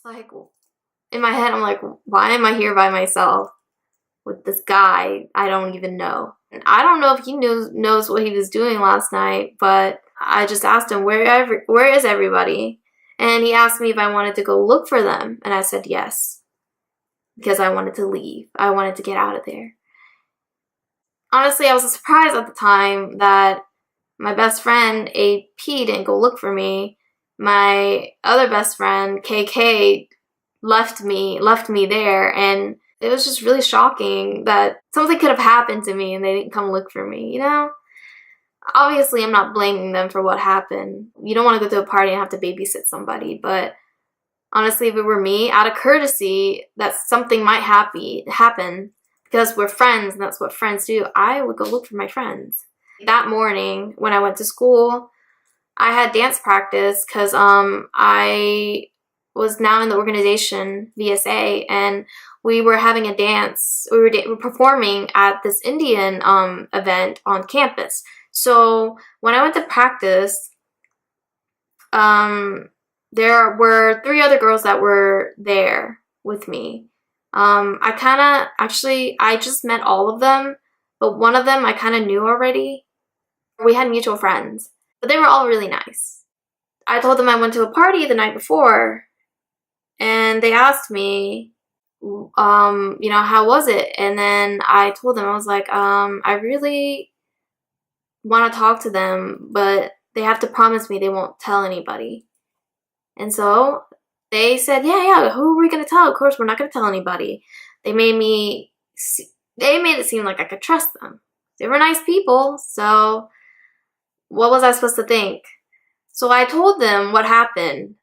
like, in my head, I'm like, why am I here by myself with this guy I don't even know? And I don't know if he knows what he was doing last night, but I just asked him, where is everybody? And he asked me if I wanted to go look for them. And I said yes, because I wanted to leave. I wanted to get out of there. Honestly, I was surprised at the time that my best friend, AP, didn't go look for me. My other best friend, KK, left me there, and it was just really shocking that something could have happened to me and they didn't come look for me, you know? Obviously, I'm not blaming them for what happened. You don't want to go to a party and have to babysit somebody, but honestly, if it were me, out of courtesy that something might happen, because we're friends and that's what friends do, I would go look for my friends. That morning, when I went to school, I had dance practice because I was now in the organization, VSA, and we were having a dance. We were performing at this Indian event on campus. So when I went to practice, there were 3 other girls that were there with me. I just met all of them, but one of them I kind of knew already. We had mutual friends, but they were all really nice. I told them I went to a party the night before, and they asked me, how was it? And then I told them, I was like, I really want to talk to them, but they have to promise me they won't tell anybody. And so they said, yeah, who are we going to tell? Of course, we're not going to tell anybody. They made it seem like I could trust them. They were nice people, so what was I supposed to think? So I told them what happened,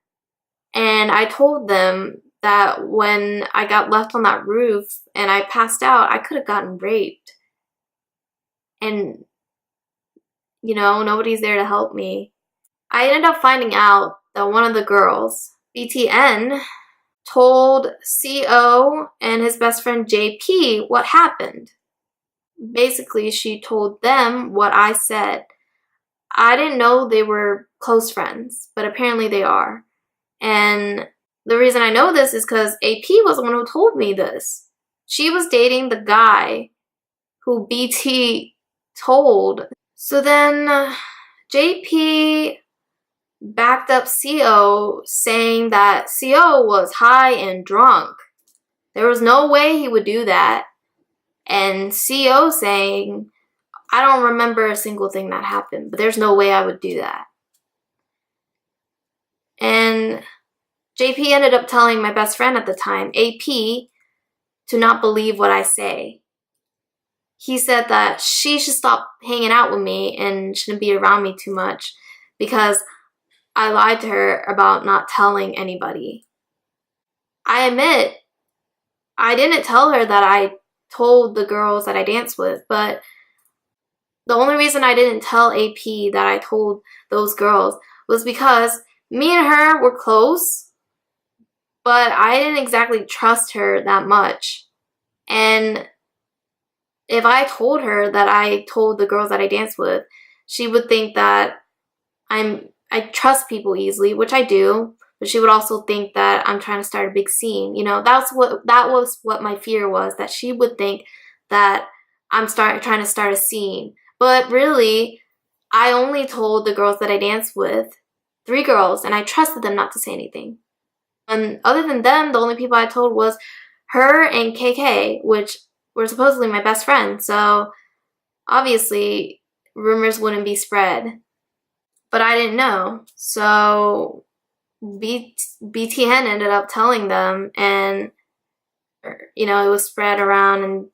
and I told them that when I got left on that roof and I passed out, I could have gotten raped. And, nobody's there to help me. I ended up finding out that one of the girls, BTN, told CO and his best friend JP what happened. Basically, she told them what I said. I didn't know they were close friends, but apparently they are. And the reason I know this is because AP was the one who told me this. She was dating the guy who BT told. So then JP backed up CO, saying that CO was high and drunk. There was no way he would do that. And CO saying, I don't remember a single thing that happened, but there's no way I would do that. And JP ended up telling my best friend at the time, AP, to not believe what I say. He said that she should stop hanging out with me and shouldn't be around me too much because I lied to her about not telling anybody. I admit, I didn't tell her that I told the girls that I danced with, but the only reason I didn't tell AP that I told those girls was because me and her were close, but I didn't exactly trust her that much. And if I told her that I told the girls that I danced with, she would think that I trust people easily, which I do, but she would also think that I'm trying to start a big scene. That was what my fear was, that she would think that I'm trying to start a scene. But really, I only told the girls that I danced with, 3 girls, and I trusted them not to say anything. And other than them, the only people I told was her and KK, which were supposedly my best friends. So obviously, rumors wouldn't be spread. But I didn't know. So BTN ended up telling them, and it was spread around. And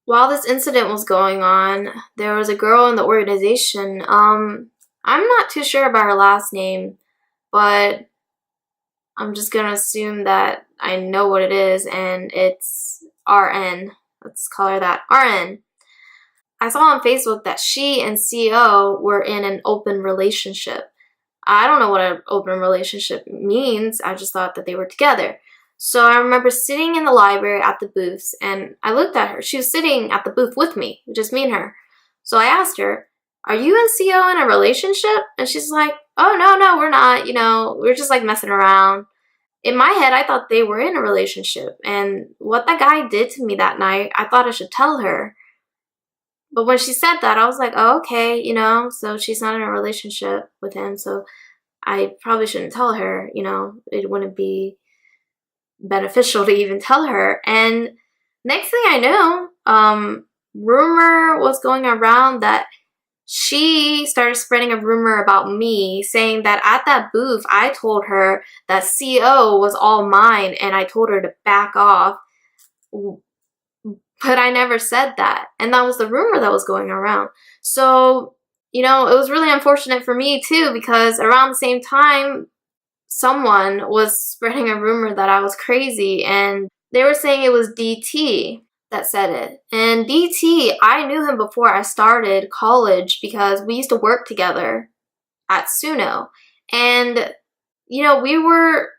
while this incident was going on, there was a girl in the organization. I'm not too sure about her last name, but I'm just gonna assume that I know what it is, and it's RN. Let's call her that, RN. I saw on Facebook that she and CO were in an open relationship. I don't know what an open relationship means. I just thought that they were together. So I remember sitting in the library at the booths, and I looked at her. She was sitting at the booth with me, just me and her. So I asked her, are you and CO in a relationship? And she's like, oh, no, we're not. We're just like messing around. in my head, I thought they were in a relationship. And what that guy did to me that night, I thought I should tell her. But when she said that, I was like, oh, okay, so she's not in a relationship with him. So I probably shouldn't tell her, it wouldn't be beneficial to even tell her. And next thing I know, rumor was going around that she started spreading a rumor about me, saying that at that booth, I told her that CO was all mine and I told her to back off. But I never said that. And that was the rumor that was going around. So, it was really unfortunate for me too, because around the same time, someone was spreading a rumor that I was crazy, and they were saying it was DT that said it. And DT, I knew him before I started college because we used to work together at Suno. And, we were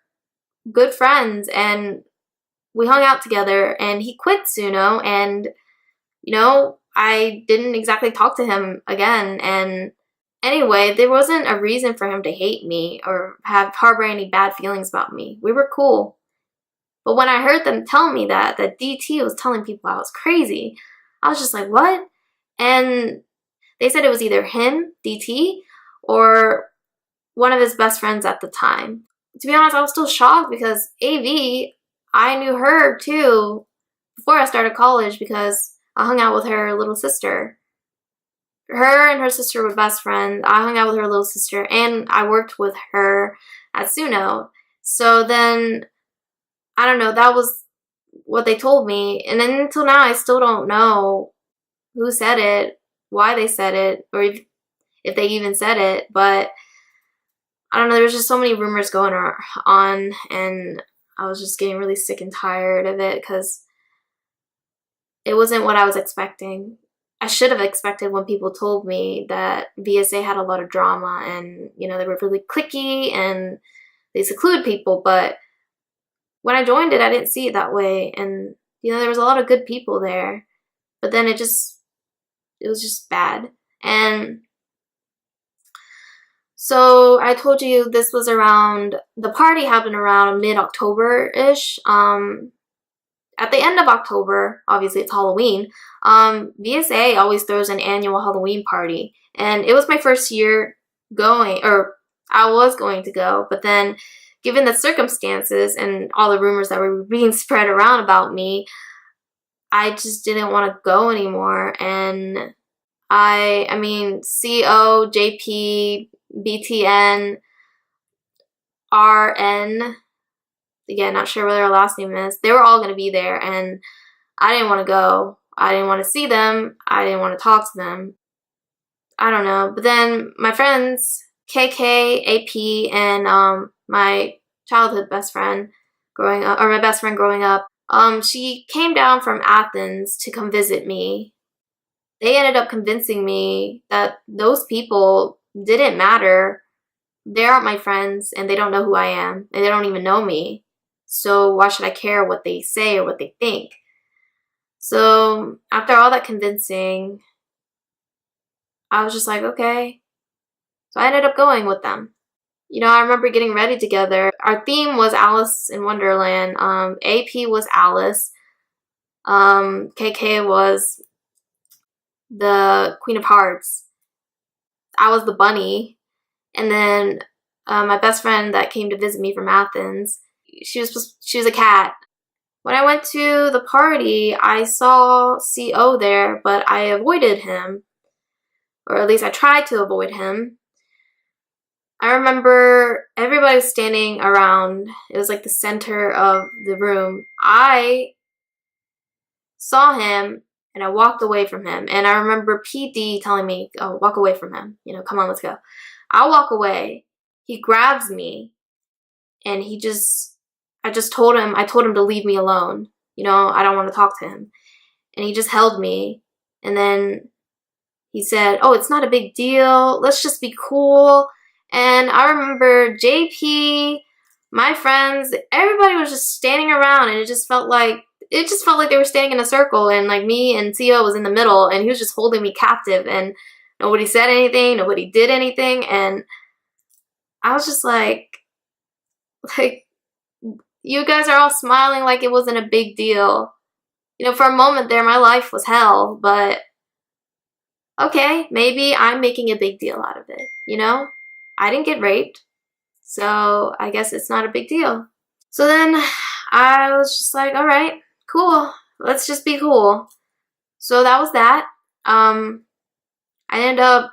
good friends and we hung out together, and he quit Suno, and, I didn't exactly talk to him again. And anyway, there wasn't a reason for him to hate me or harbor any bad feelings about me. We were cool. But when I heard them tell me that DT was telling people I was crazy, I was just like, what? And they said it was either him, DT, or one of his best friends at the time. To be honest, I was still shocked because AV, I knew her too before I started college because I hung out with her little sister. Her and her sister were best friends. I hung out with her little sister, and I worked with her at Suno. So then, I don't know, that was what they told me. And then until now, I still don't know who said it, why they said it, or if they even said it. But I don't know, there was just so many rumors going on, and I was just getting really sick and tired of it because it wasn't what I was expecting. I should have expected when people told me that VSA had a lot of drama and, they were really cliquey and they seclude people. But when I joined it, I didn't see it that way. And, there was a lot of good people there. But then it was just bad. And so I told you this was the party happened around mid-October-ish. At the end of October, obviously it's Halloween, VSA always throws an annual Halloween party. And it was my first year going, or I was going to go, but then given the circumstances and all the rumors that were being spread around about me, I just didn't want to go anymore. And I mean, CO, JP, BTN, RN, again, not sure what their last name is. They were all going to be there, and I didn't want to go. I didn't want to see them. I didn't want to talk to them. I don't know. But then my friends, KK, AP, and my childhood best friend growing up, or my best friend growing up, she came down from Athens to come visit me. They ended up convincing me that those people didn't matter. They aren't my friends, and they don't know who I am, and they don't even know me. So why should I care what they say or what they think? So after all that convincing, I was just like, okay. So I ended up going with them. I remember getting ready together. Our theme was Alice in Wonderland. AP was Alice. KK was the Queen of Hearts. I was the bunny. And then my best friend that came to visit me from Athens, she was a cat. When I went to the party, I saw CO there, but I avoided him. Or at least I tried to avoid him. I remember everybody was standing around. It was like the center of the room. I saw him and I walked away from him. And I remember PD telling me, oh, walk away from him. Come on, let's go. I'll walk away. He grabs me and I told him to leave me alone. I don't want to talk to him. And he just held me. And then he said, oh, it's not a big deal. Let's just be cool. And I remember JP, my friends, everybody was just standing around, and it just felt like they were standing in a circle, and like me and CO was in the middle, and he was just holding me captive, and nobody said anything, nobody did anything, and I was just like, You guys are all smiling like it wasn't a big deal. You know, for a moment there, my life was hell, but okay, maybe I'm making a big deal out of it, you know? I didn't get raped, so I guess it's not a big deal. So then I was just like, all right, cool. Let's just be cool. So that was that. I ended up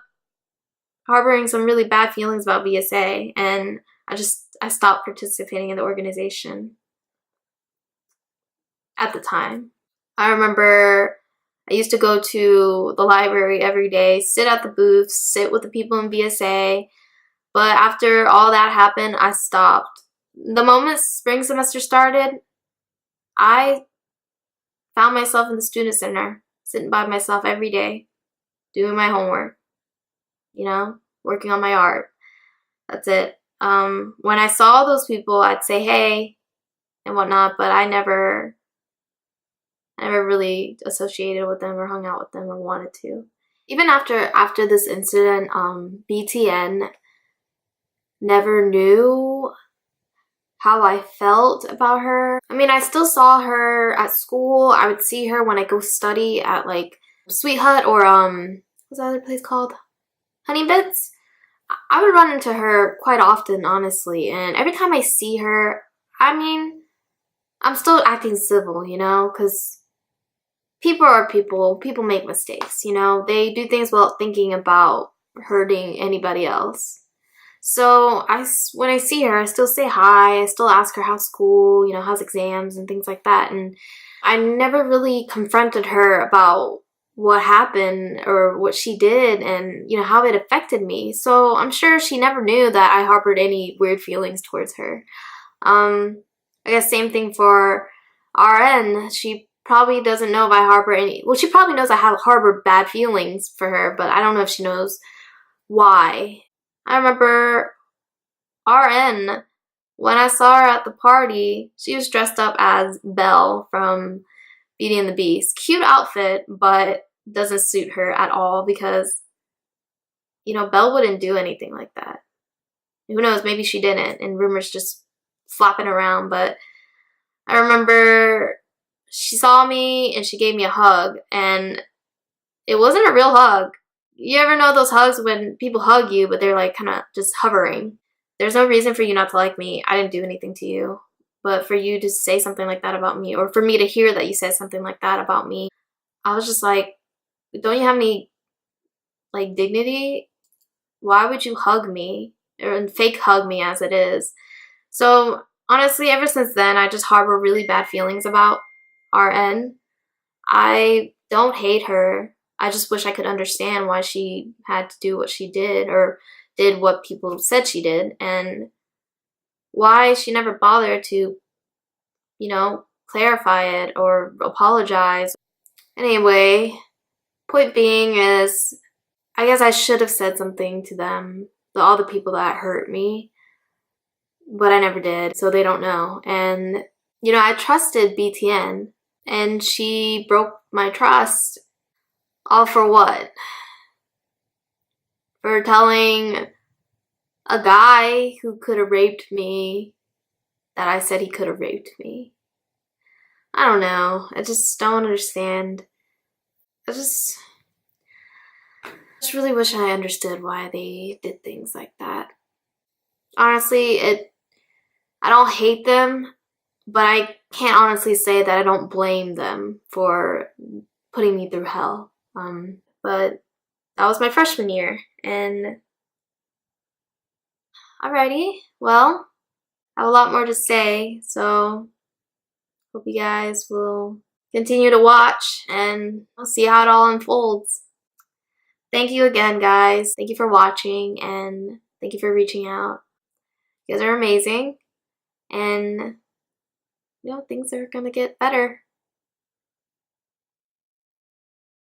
harboring some really bad feelings about VSA, and I stopped participating in the organization at the time. I remember I used to go to the library every day, sit at the booths, sit with the people in VSA, but after all that happened, I stopped. The moment spring semester started, I found myself in the student center, sitting by myself every day, doing my homework, you know, working on my art. That's it. When I saw those people, I'd say hey and whatnot, but I never really associated with them or hung out with them or wanted to. Even after this incident, BTN never knew how I felt about her. I mean, I still saw her at school. I would see her when I go study at like Sweet Hut or what's the other place called? Honey Bits. I would run into her quite often, honestly, and every time I see her, I mean, I'm still acting civil, you know, because people are people. People make mistakes, you know. They do things without thinking about hurting anybody else. So when I see her, I still say hi. I still ask her how's school, you know, how's exams and things like that. And I never really confronted her about what happened or what she did and, you know, how it affected me. So I'm sure she never knew that I harbored any weird feelings towards her. I guess same thing for RN. She probably doesn't know if I harbor any. Well, she probably knows I have harbored bad feelings for her, but I don't know if she knows why. I remember RN, when I saw her at the party, she was dressed up as Belle from Beauty and the Beast. Cute outfit, but doesn't suit her at all because, you know, Belle wouldn't do anything like that. Who knows, maybe she didn't, and rumors just flopping around, but I remember she saw me and she gave me a hug, and it wasn't a real hug. You ever know those hugs when people hug you, but they're like kind of just hovering? There's no reason for you not to like me. I didn't do anything to you. But for you to say something like that about me, or for me to hear that you said something like that about me, I was just like, don't you have any, like, dignity? Why would you hug me? Or fake hug me as it is. So, honestly, ever since then, I just harbor really bad feelings about RN. I don't hate her. I just wish I could understand why she had to do what she did or did what people said she did, and why she never bothered to, you know, clarify it or apologize. Anyway, point being is, I guess I should have said something to them, all the people that hurt me, but I never did, so they don't know. And, you know, I trusted BTN, and she broke my trust. All for what? For telling a guy who could have raped me that I said he could have raped me. I don't know. I just don't understand. I just really wish I understood why they did things like that. Honestly, I don't hate them, but I can't honestly say that I don't blame them for putting me through hell. But that was my freshman year, and alrighty, well, I have a lot more to say, so hope you guys will continue to watch and we'll see how it all unfolds. Thank you again, guys. Thank you for watching and thank you for reaching out. You guys are amazing, and you know, things are gonna get better.